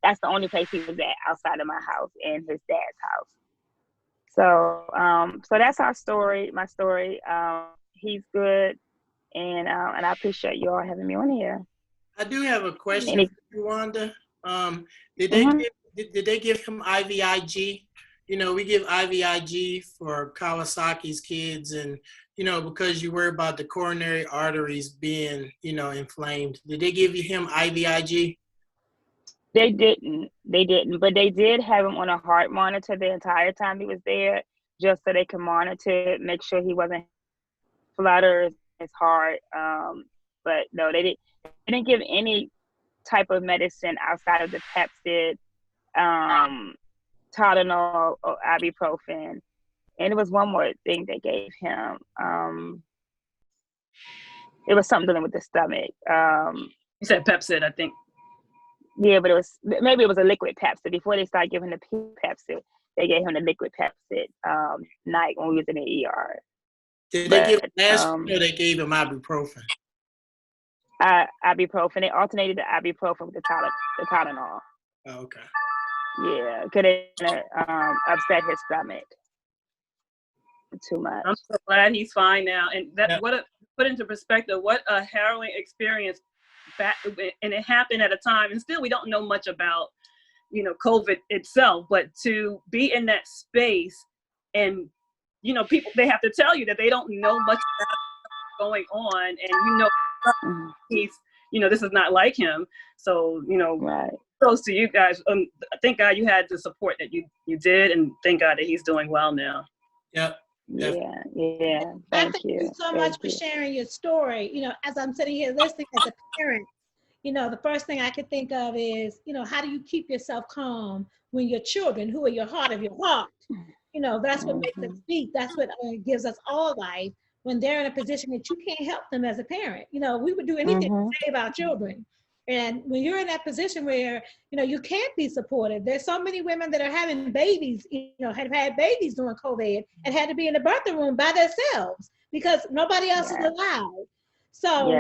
[SPEAKER 5] that's the only place he was at outside of my house and his dad's house. So so that's our story, my story. He's good, and I appreciate you all having me on here.
[SPEAKER 3] I do have a question for you, Wanda. Did they give him IVIG? You know, we give IVIG for Kawasaki's kids, and you know, because you worry about the coronary arteries being, you know, inflamed. Did they give him IVIG?
[SPEAKER 5] They didn't, but they did have him on a heart monitor the entire time he was there, just so they could monitor, make sure he wasn't flutters his heart. But no, they didn't give any type of medicine outside of the Pepcid, Tylenol, or ibuprofen. And it was one more thing they gave him. It was something with the stomach.
[SPEAKER 4] You said Pepcid, I think.
[SPEAKER 5] Yeah, but maybe it was a liquid Pepcid. Before they started giving the Pepcid, they gave him the liquid Pepcid night when we was in the ER.
[SPEAKER 3] Did they give him aspirin or they gave him ibuprofen?
[SPEAKER 5] Ibuprofen. They alternated the ibuprofen with the Tylenol.
[SPEAKER 3] Oh, okay.
[SPEAKER 5] Yeah, because it upset his stomach too much.
[SPEAKER 4] I'm so glad he's fine now. And that put into perspective, what a harrowing experience back, and it happened at a time, and still we don't know much about, you know, COVID itself, but to be in that space and, you know, people, they have to tell you that they don't know much about what's going on, and you know, he's, you know, this is not like him. So, you know,
[SPEAKER 5] right.
[SPEAKER 4] Close to you guys. Thank God you had the support that you did, and thank God that he's doing well now.
[SPEAKER 3] Yep.
[SPEAKER 5] Yeah. Thank you
[SPEAKER 1] so much for sharing your story. You know, as I'm sitting here listening as a parent, you know, the first thing I could think of is, you know, how do you keep yourself calm when your children, who are your heart of your heart, you know, that's what makes us speak. That's what gives us all life. When they're in a position that you can't help them as a parent, you know, we would do anything to save our children. And when you're in that position where, you know, you can't be supported, there's so many women that are having babies, you know, have had babies during COVID and had to be in the birthing room by themselves because nobody else is allowed. So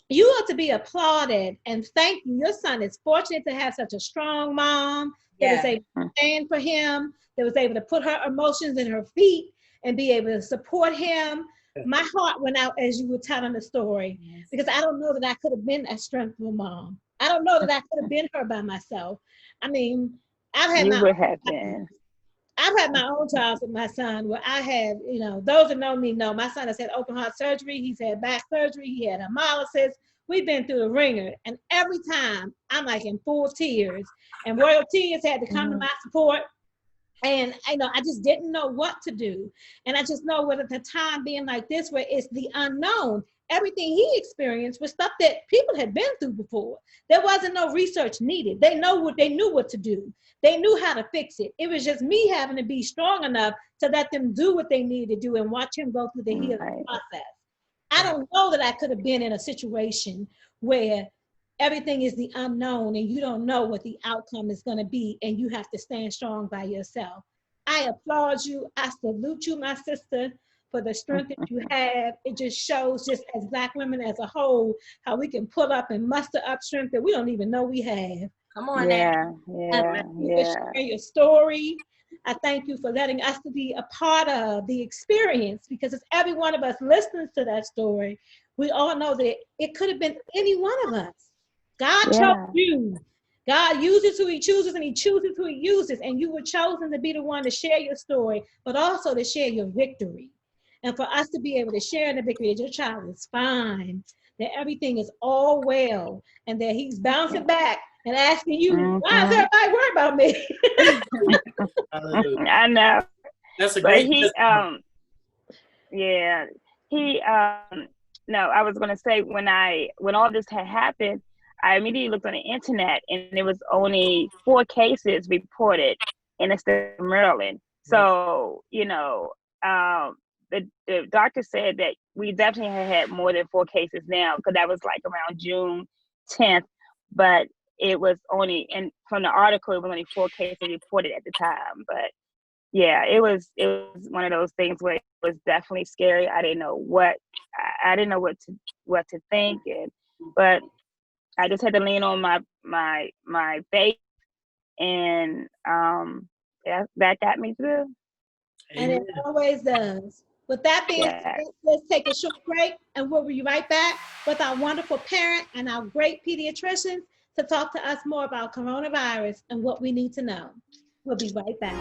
[SPEAKER 1] you ought to be applauded and thank you. Your son is fortunate to have such a strong mom that was able to stand for him, that was able to put her emotions in her feet and be able to support him. My heart went out as you were telling the story because I don't know that I could have been that strengthful mom. I don't know that I could have been her by myself. I mean, I've had my own trials with my son where I have, you know, those that know me know my son has had open heart surgery. He's had back surgery. He had hemolysis. We've been through the ringer. And every time I'm like in full tears, and Royal Tears had to come to my support. And I know I just didn't know what to do. And I just know what at the time being like this, where it's the unknown, everything he experienced was stuff that people had been through before. There wasn't no research needed. They knew what to do. They knew how to fix it. It was just me having to be strong enough to let them do what they needed to do and watch him go through the healing process. I don't know that I could have been in a situation where everything is the unknown and you don't know what the outcome is going to be and you have to stand strong by yourself. I applaud you. I salute you, my sister, for the strength that you have. It just shows, just as Black women as a whole, how we can pull up and muster up strength that we don't even know we have.
[SPEAKER 2] Come on now.
[SPEAKER 1] I thank you for sharing your story. I thank you for letting us to be a part of the experience, because it's every one of us listening to that story. We all know that it could have been any one of us. God chose you. God uses who he chooses and he chooses who he uses. And you were chosen to be the one to share your story, but also to share your victory. And for us to be able to share in the victory that your child is fine, that everything is all well, and that he's bouncing back and asking you, why is everybody worried about me?
[SPEAKER 5] I know.
[SPEAKER 3] That's a great
[SPEAKER 5] no, I was going to say when all this had happened, I immediately looked on the internet and there was only 4 cases reported in the state of Maryland. So, you know, the the doctor said that we definitely had more than 4 cases now, because that was like around June 10th, but it was only, and from the article, it was only 4 cases reported at the time. But yeah, it was one of those things where it was definitely scary. I didn't know what to think, but I just had to lean on my faith, and that got me through.
[SPEAKER 1] And it always does. With that being said, let's take a short break, and we'll be right back with our wonderful parent and our great pediatricians to talk to us more about coronavirus and what we need to know. We'll be right back.